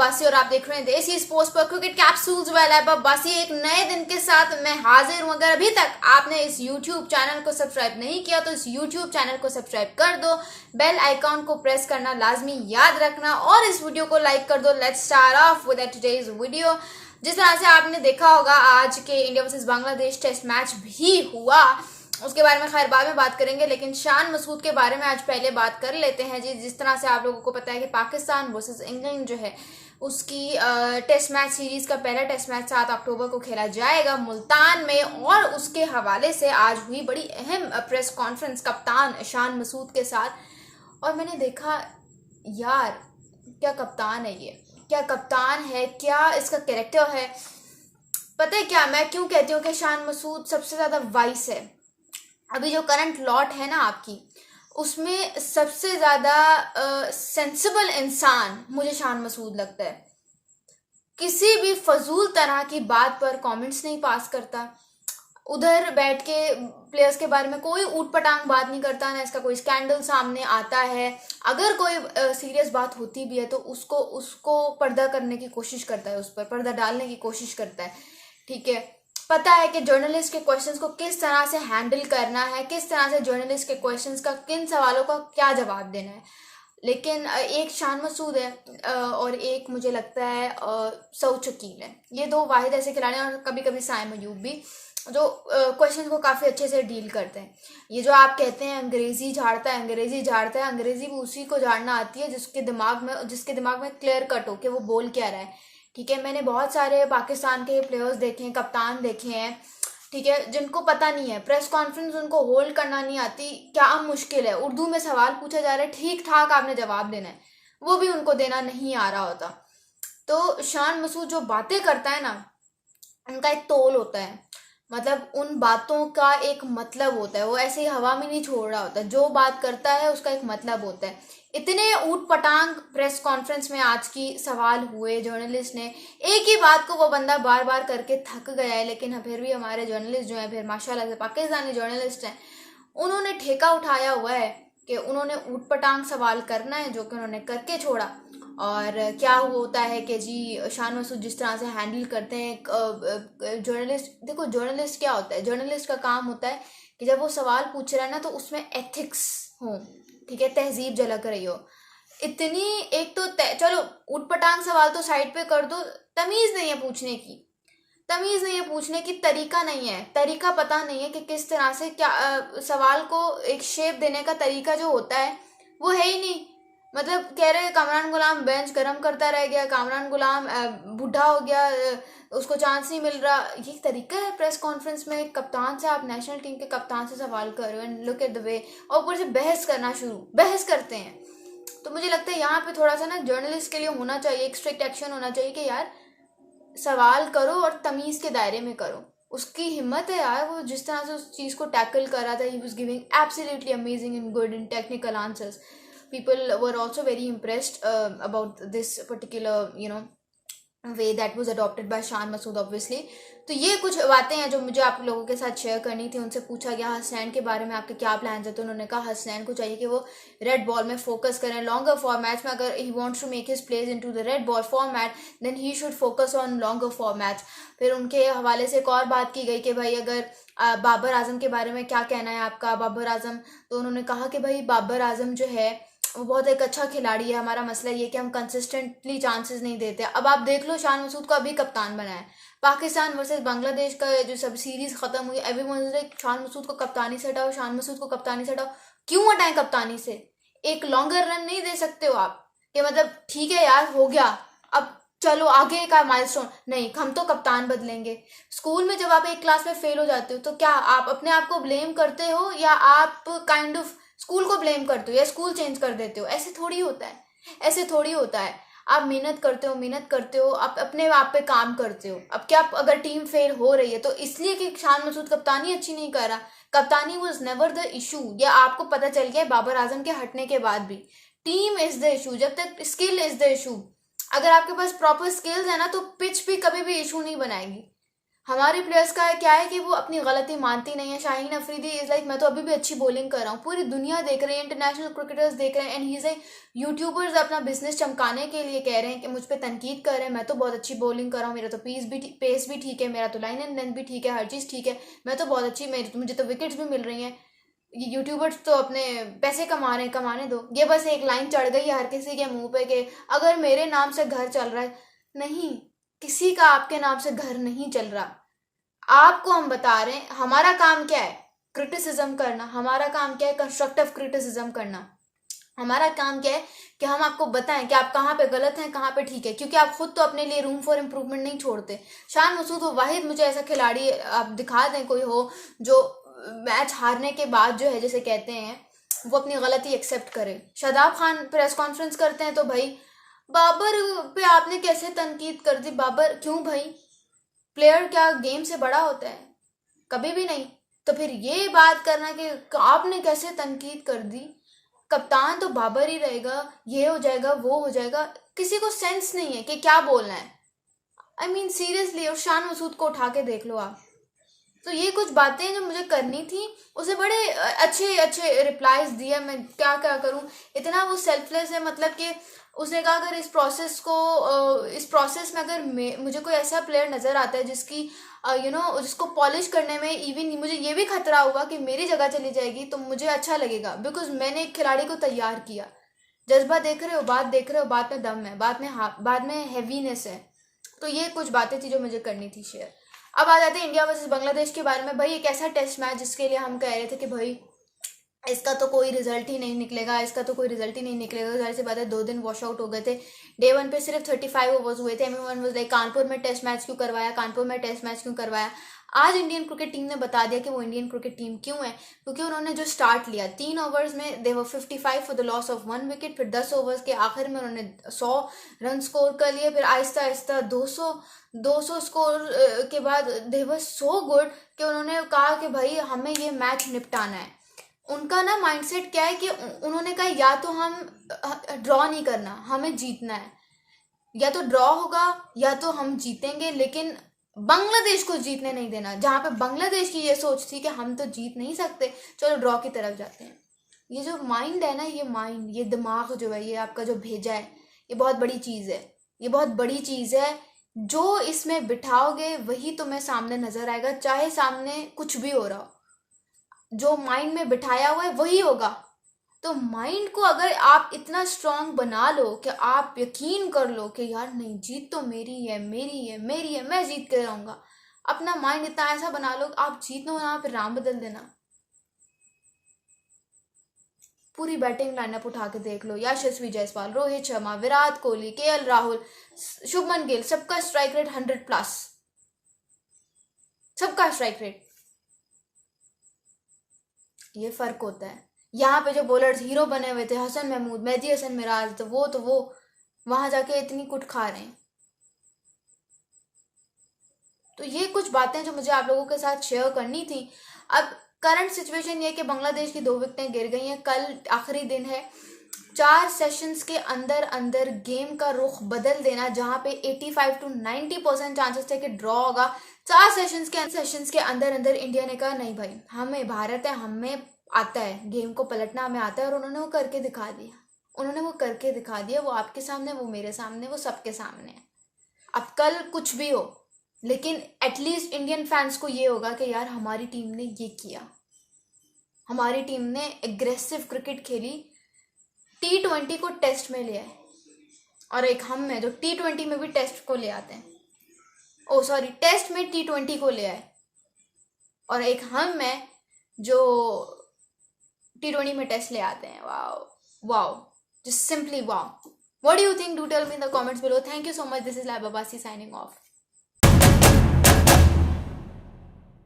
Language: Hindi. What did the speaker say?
बासी और आप देख रहे हैं देसी स्पोर्ट्स पर क्रिकेट कैप्सूल्स वाला बासी। एक नए दिन के साथ मैं हाजिर हूं। अगर अभी तक आपने इस YouTube चैनल को सब्सक्राइब नहीं किया तो इस YouTube चैनल को सब्सक्राइब कर दो, बेल आइकॉन को प्रेस करना लाजमी याद रखना और इस वीडियो को लाइक कर दो। Let's start off with today's video. जिस तरह से आपने देखा होगा आज के India versus Bangladesh test match भी हुआ, उसके बारे में खैर बाद में बात करेंगे, लेकिन शान मसूद के बारे में आज पहले बात कर लेते हैं जी। जिस तरह से आप लोगों को पता है कि पाकिस्तान वर्सेस इंग्लैंड जो है उसकी टेस्ट मैच सीरीज का पहला टेस्ट मैच 7 अक्टूबर को खेला जाएगा मुल्तान में, और उसके हवाले से आज हुई बड़ी अहम प्रेस कॉन्फ्रेंस कप्तान शान मसूद के साथ। और मैंने देखा यार क्या कप्तान है ये, क्या कप्तान है, क्या इसका कैरेक्टर है। पता है क्या, मैं क्यों कहती हूँ कि शान मसूद सबसे ज़्यादा वाइस है। अभी जो करंट लॉट है ना आपकी, उसमें सबसे ज़्यादा सेंसिबल इंसान मुझे शान मसूद लगता है। किसी भी फजूल तरह की बात पर कमेंट्स नहीं पास करता, उधर बैठ के प्लेयर्स के बारे में कोई ऊट पटांग बात नहीं करता, ना इसका कोई स्कैंडल सामने आता है। अगर कोई सीरियस बात होती भी है तो उसको पर्दा करने की कोशिश करता है, उस पर पर्दा डालने की कोशिश करता है। ठीक है, पता है कि जर्नलिस्ट के क्वेश्चंस को किस तरह से हैंडल करना है, किस तरह से जर्नलिस्ट के क्वेश्चंस का, किन सवालों का क्या जवाब देना है। लेकिन एक शान मसूद है और एक मुझे लगता है सऊद शकील है। ये दो वाहिद ऐसे खिलाड़ी हैं, और कभी कभी साइम अयूब भी, जो क्वेश्चन को काफ़ी अच्छे से डील करते हैं। ये जो आप कहते हैं अंग्रेजी झाड़ता है, अंग्रेजी झाड़ता है, अंग्रेजी भी उसी को झाड़ना आती है जिसके दिमाग में क्लियर कट हो कि वो बोल क्या रहा है। ठीक है, मैंने बहुत सारे पाकिस्तान के प्लेयर्स देखे हैं, कप्तान देखे हैं, ठीक है, जिनको पता नहीं है, प्रेस कॉन्फ्रेंस उनको होल्ड करना नहीं आती। क्या मुश्किल है, उर्दू में सवाल पूछा जा रहा है, ठीक ठाक आपने जवाब देना है, वो भी उनको देना नहीं आ रहा होता। तो शान मसूद जो बातें करता है ना, उनका एक तोल होता है, मतलब उन बातों का एक मतलब होता है, वो ऐसे ही हवा में नहीं छोड़ रहा होता। जो बात करता है उसका एक मतलब होता है। इतने ऊट पटांग प्रेस कॉन्फ्रेंस में आज की सवाल हुए, जर्नलिस्ट ने एक ही बात को वो बंदा बार बार करके थक गया है, लेकिन फिर भी हमारे जर्नलिस्ट जो है, फिर माशाल्लाह से पाकिस्तानी जर्नलिस्ट हैं, उन्होंने ठेका उठाया हुआ है कि उन्होंने ऊट पटांग सवाल करना है, जो कि उन्होंने करके छोड़ा। और क्या होता है कि जी शान मसूद जिस तरह से हैंडल करते हैं जर्नलिस्ट, देखो जर्नलिस्ट क्या होता है, जर्नलिस्ट का काम होता है कि जब वो सवाल पूछ रहा है ना तो उसमें एथिक्स हो, ठीक है, तहजीब झलक रही हो। इतनी एक तो चलो ऊट पटांग सवाल तो साइड पे कर दो, तमीज़ नहीं है पूछने की, तमीज़ नहीं है पूछने की, तरीका नहीं है, तरीका पता नहीं है कि किस तरह से क्या सवाल को एक शेप देने का तरीका जो होता है वो है ही नहीं। मतलब कह रहे कामरान गुलाम बेंच गर्म करता रह गया, कामरान गुलाम बूढ़ा हो गया, उसको चांस नहीं मिल रहा। ये तरीका है प्रेस कॉन्फ्रेंस में कप्तान से, आप नेशनल टीम के कप्तान से सवाल कर रहे हो, and look at the way, और ऊपर से बहस करते हैं। तो मुझे लगता है यहाँ पे थोड़ा सा ना जर्नलिस्ट के लिए होना चाहिए, एक स्ट्रिक्ट एक्शन होना चाहिए कि यार सवाल करो और तमीज़ के दायरे में करो। उसकी हिम्मत है यार, वो जिस तरह से उस चीज़ को टैकल कर रहा था, he was giving absolutely amazing and good in technical answers. People were also very impressed about this particular way that was adopted by Shan Masood obviously। तो ये कुछ बातें हैं जो मुझे आप लोगों के साथ शेयर करनी थी। उनसे पूछा गया हसनैन के बारे में आपके क्या प्लान है, तो उन्होंने कहा हसनैन को चाहिए कि वो रेड बॉल में फोकस करें, लॉन्गर फॉर्मेट्स में। अगर he wants to make his place into the red ball format then he should focus on longer formats. फिर उनके हवाले से एक और बात की गई कि भाई अगर बाबर आजम के बारे में क्या कहना है आपका, बाबर आजम, तो उन्होंने कहा कि भाई बाबर आजम जो है वो बहुत एक अच्छा खिलाड़ी है, हमारा मसला ये कि हम कंसिस्टेंटली चांसेस नहीं देते। अब आप देख लो शान मसूद को अभी कप्तान बनाया, पाकिस्तान वर्सेस बांग्लादेश का जो सब सीरीज खत्म हुई, एवरीवन शान मसूद को कप्तानी से हटाओ, शान मसूद को कप्तानी से हटाओ। क्यों हटाएं कप्तानी से? एक लॉन्गर रन नहीं दे सकते हो आप कि मतलब ठीक है यार हो गया, अब चलो आगे का माइलस्टोन नहीं, हम तो कप्तान बदलेंगे। स्कूल में जब आप एक क्लास में फेल हो जाते हो तो क्या आप अपने आप को ब्लेम करते हो, या आप काइंड ऑफ स्कूल को ब्लेम करते हो, या स्कूल चेंज कर देते हो? ऐसे थोड़ी होता है, ऐसे थोड़ी होता है। आप मेहनत करते हो, आप अपने आप पे काम करते हो। अब क्या अगर टीम फेल हो रही है तो इसलिए कि शान मसूद कप्तानी अच्छी नहीं कर रहा, कप्तानी वाज नेवर द इशू। या आपको पता चल गया बाबर आजम के हटने के बाद भी टीम इज द इशू, जब तक स्किल इज द इशू। अगर आपके पास प्रॉपर स्किल्स है ना तो पिच भी कभी भी इशू नहीं बनाएगी। हमारे प्लेयर्स का क्या है कि वो अपनी गलती मानती नहीं है। शाहीन अफरीदी इज लाइक मैं तो अभी भी अच्छी बॉलिंग कर रहा हूँ, पूरी दुनिया देख रही है, इंटरनेशनल क्रिकेटर्स देख रहे हैं, and he is like YouTubers अपना बिजनेस चमकाने के लिए कह रहे हैं कि मुझ पर तनकीद कर रहे हैं, मैं तो बहुत अच्छी बॉलिंग कर रहा हूँ, मेरा तो पेस भी ठीक है, मेरा तो लाइन एंड लेंथ भी ठीक है, हर चीज़ ठीक है, मैं तो बहुत अच्छी, मुझे तो विकेट्स भी मिल रही हैं। ये यूट्यूबर्स तो अपने पैसे कमा रहे हैं, कमाने दो। ये बस एक लाइन चढ़ गई है हर किसी के मुंह पे कि अगर मेरे नाम से घर चल रहा है। नहीं, किसी का आपके नाम से घर नहीं चल रहा। आपको हम बता रहे हैं हमारा काम क्या है, क्रिटिसिज्म करना। हमारा काम क्या है, कंस्ट्रक्टिव क्रिटिसिज्म करना। हमारा काम क्या है कि हम आपको बताएं कि आप कहाँ पे गलत हैं, कहाँ पे ठीक है, क्योंकि आप खुद तो अपने लिए रूम फॉर इम्प्रूवमेंट नहीं छोड़ते। शान मसूद वो वाहिद मुझे ऐसा खिलाड़ी आप दिखा दें कोई हो जो मैच हारने के बाद जो है जैसे कहते हैं वो अपनी गलती एक्सेप्ट करे। शादाब खान प्रेस कॉन्फ्रेंस करते हैं तो भाई बाबर पे आपने कैसे तनकीद कर दी, बाबर क्यों भाई, प्लेयर क्या गेम से बड़ा होता है, कभी भी नहीं। तो फिर ये बात करना कि आपने कैसे तनकीद कर दी, कप्तान तो बाबर ही रहेगा, ये हो जाएगा वो हो जाएगा, किसी को सेंस नहीं है कि क्या बोलना है। I mean seriously. और शान मसूद को उठा के देख लो आप। तो ये कुछ बातें जो मुझे करनी थी, उसे बड़े अच्छे अच्छे रिप्लाईज दिए। मैं क्या क्या करूं, इतना वो सेल्फलेस है, मतलब कि उसने कहा अगर इस प्रोसेस में अगर मुझे कोई ऐसा प्लेयर नज़र आता है जिसकी जिसको पॉलिश करने में इवन मुझे ये भी खतरा हुआ कि मेरी जगह चली जाएगी तो मुझे अच्छा लगेगा, बिकॉज मैंने एक खिलाड़ी को तैयार किया। जज्बा देख रहे हो, बात देख रहे हो, बात में दम है, बाद में हैवीनेस है। तो ये कुछ बातें थी जो मुझे करनी थी शेयर। अब आ जाते हैं इंडिया वर्सेस बांग्लादेश के बारे में। भाई एक ऐसा टेस्ट मैच जिसके लिए हम कह रहे थे कि भाई इसका तो कोई रिजल्ट ही नहीं निकलेगा, इसका तो कोई रिजल्ट ही नहीं निकलेगा। जाहिर सी बात है 2 दिन वॉश आउट हो गए थे। डे 1 पे सिर्फ 35 ओवर्स हुए थे। everyone was like कानपुर में टेस्ट मैच क्यों करवाया, कानपुर में टेस्ट मैच क्यों करवाया। आज इंडियन क्रिकेट टीम ने बता दिया कि वो इंडियन क्रिकेट टीम क्यों है, क्योंकि उन्होंने जो स्टार्ट लिया 3 ओवर्स में दे वर 55 for the loss of 1 wicket. फिर 10 ओवर्स के आखिर में उन्होंने 100 रन स्कोर कर लिए। फिर आहिस्ता आहिस्ता 200 स्कोर के बाद दे वर सो गुड कि उन्होंने कहा कि भाई हमें ये मैच निपटाना है। उनका ना माइंडसेट क्या है कि उन्होंने कहा या तो हम ड्रॉ नहीं करना, हमें जीतना है, या तो ड्रॉ होगा या तो हम जीतेंगे, लेकिन बांग्लादेश को जीतने नहीं देना। जहाँ पे बांग्लादेश की ये सोच थी कि हम तो जीत नहीं सकते, चलो ड्रॉ की तरफ जाते हैं। ये जो माइंड है ना, ये दिमाग जो है, ये आपका जो भेजा है, ये बहुत बड़ी चीज़ है। ये बहुत बड़ी चीज़ है। जो इसमें बिठाओगे वही तुम्हें सामने नजर आएगा, चाहे सामने कुछ भी हो रहा हो। जो माइंड में बिठाया हुआ है वही होगा। तो माइंड को अगर आप इतना स्ट्रांग बना लो कि आप यकीन कर लो कि यार नहीं, जीत तो मेरी है, मेरी है, मेरी है, मैं जीत के रहूंगा। अपना माइंड इतना ऐसा बना लो आप जीत लो ना, फिर राम बदल देना। पूरी बैटिंग लाइनअप उठा के देख लो, यशस्वी जायसवाल, रोहित शर्मा, विराट कोहली, केएल राहुल, शुभमन गिल, सबका स्ट्राइक रेट 100+, सबका स्ट्राइक रेट। ये फर्क होता है। यहाँ पे जो बॉलर्स हीरो बने हुए थे, हसन महमूद, मेहदी हसन मिराज, तो वो वहां जाके इतनी कुट खा रहे हैं। तो ये कुछ बातें जो मुझे आप लोगों के साथ शेयर करनी थी। अब करंट सिचुएशन ये कि बांग्लादेश की 2 विकेटें गिर गई हैं। कल आखिरी दिन है। 4 सेशंस के अंदर अंदर गेम का रुख बदल देना, जहाँ पे 85 to 90% चांसेस थे कि ड्रॉ होगा। 4 सेशंस के अंदर अंदर इंडिया ने कहा नहीं भाई, हमें भारत है, हमें आता है गेम को पलटना, हमें आता है। और उन्होंने वो करके दिखा दिया। वो आपके सामने, वो मेरे सामने, वो सबके सामने है। अब कल कुछ भी हो, लेकिन एटलीस्ट इंडियन फैंस को ये होगा कि यार हमारी टीम ने ये किया, हमारी टीम ने एग्रेसिव क्रिकेट खेली, T20 को टेस्ट में ले आए। और एक हम है जो T20 में भी टेस्ट को ले आते हैं, टेस्ट में T20 को ले आए। और एक हम है जो T20 में टेस्ट ले आते हैं। Wow, just simply wow. What do you think? Do tell me in the comments below. Thank you so much. This is Laiba Basi signing off.